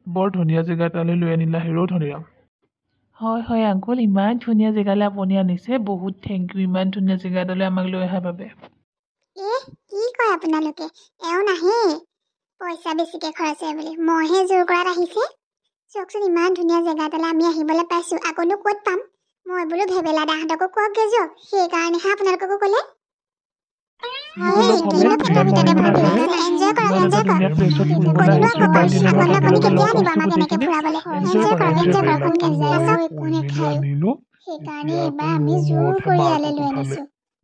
বৰ ধুনীয়া জেগা এটালৈ লৈ আনিলা হেৰৌ ধনীৰাম। হয় হয় আংকুল, ইমান ধুনীয়া জেগালৈ আপুনি আনিছে, বহুত থেংক ইউ ইমান ধুনীয়া জেগা এটালৈ আমাক লৈ অহাৰ বাবে। কি কয় আপোনালোকে? এওঁ নাহে, পইচা বেছিকে খৰচ হয় বুলি মইহে জোৰ কৰাত আহিছে। চাওকচোন ইমান ধুনীয়া জেগা এটালৈ আমি আহিবলৈ পাইছোঁ, আকৌনো ক'ত পাম? মই বোলো ভেবেলা দাহঁতকো কওকগে যাওক, সেইকাৰণেহে আপোনালোককো ক'লে।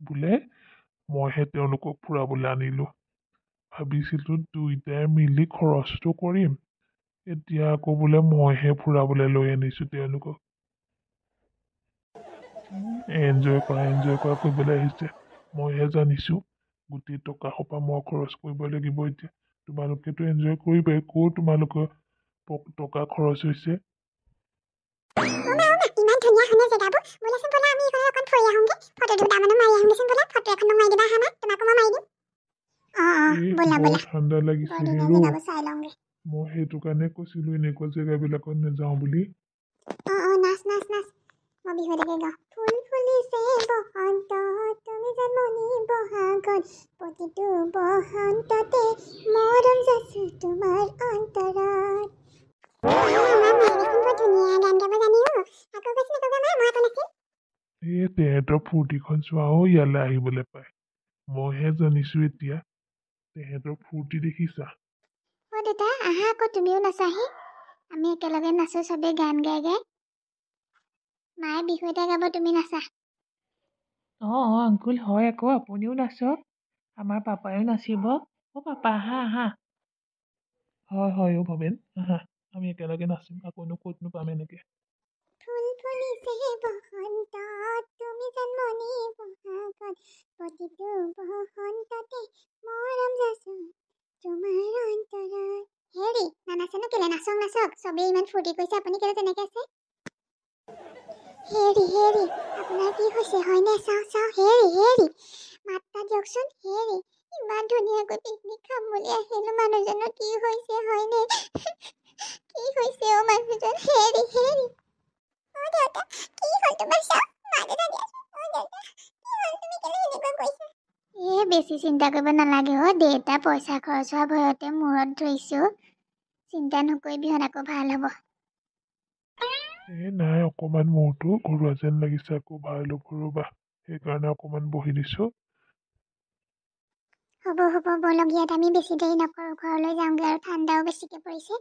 বোলে মইহে তেওঁলোকক ফুৰাবলৈ আনিলো, ভাবিছিলো দুইটাই মিলি খৰচটো কৰিম, এতিয়া আকৌ বোলে মইহে ফুৰাবলৈ লৈ আনিছো তেওঁলোকক। এনজয় কৰা কৰিবলৈ আহিছে, মইহে জানিছো গোটেই টকা সোপা মই খৰচ কৰিব লাগিব। এতিয়া তোমালোকেতো এনজয় কৰিবাই, ক'ত তোমালোকৰ টকা খৰচ হৈছে। ইমান ধুনীয়া ধুনীয়া জেগাবোৰ, বোলেচোন ব'লা আমি এইফালে অকণ ফুৰি আহোঁগে, ফটো দুটামানো মাৰি আহোঁগেচোন ব'লা, ফটো এখন মাৰি দিবা আমাক, তোমাকো মই মাৰি দিম। ব'লা বৰ ব'লা, ঠাণ্ডা লাগিছে বৰ ধুনীয়া হেৰৌ, জেগাবোৰ চাই লওঁগে। মই সেইটো কাৰণে কৈছিলো এনেকুৱা জেগাবিলাকত নাযাওঁ বুলি। নাচ নাচ নাচ, মই বিহু এটাকে গাওঁ। ফুল ফুলিছে বসন্ত, তুমি জন্মনি বহাগত, প্ৰতিটো বসন্ততে মৰম যাচো তোমাৰ অন্তৰত। তেহেঁতৰ ফূৰ্তিখন চোৱা ইয়ালৈ আহিবলৈ পায়, মইহে জানিছো এতিয়া তেহেঁতৰ ফূৰ্তি দেখিছা। দেউতা আহা আকৌ, তুমিও নাচাহি, আমি একেলগে নাচো চবেই গান গাই গাই। মায়ে বিহু এটা গাব, তুমি নাচা। আংকুল হয় আকৌ, আপুনিও নাচক, আমাৰ পাপায়ো নাচিব। পাপা আহা আহা। হয় ভৱেন আহা, আমি একেলগে নাচিম, আকৌনো ক'তনো পাম এনেকে। ফুল ফুলিছে বসন্ত, তুমি জন্মনি বহাগত, প্ৰতিটো বসন্ততে মৰম যাচো তোমাৰ অন্তৰত। হেৰি নানাচেনো কেলে? নাচক নাচক, চবেই ইমান ফূৰ্তি কৰিছে, আপুনি কেলে তেনেকে আছে? হেৰি আপোনাৰ কি হৈছে হয়নে? চাওঁ হেৰি মাত্ৰা দিয়কচোন। হেৰি ইমান ধুনীয়াকৈ পিকনিক খাম বুলি আহিলো, মানুহজনৰ কি হৈছে হয়নে? কি হৈছে মানুহজন? হেৰি দেউতা কি হ'ল তোমাৰ? চাওঁ দেউতা কি হ'ল, তুমি কেলে এনেকুৱা কৰিছা? বেছি চিন্তা কৰিব নালাগে দেউতা, পইচা খৰচ হোৱা ভয়তে মূৰত ধৰিছো, চিন্তা নকৰিবি, আকৌ ভাল হ'ব। নাই, অকমান মূৰটো ঘৰুৱা যেন লাগিছে, আকৌ ভাল হ'ব ৰ'বা, সেইকাৰণে অকমান বহি দিছো। হ'ব বলক, ইয়াত আমি বেছি দেৰি নকৰোঁ, ঘৰলৈ যাওঁগৈ, আৰু ঠাণ্ডাও বেছিকে পৰিছে।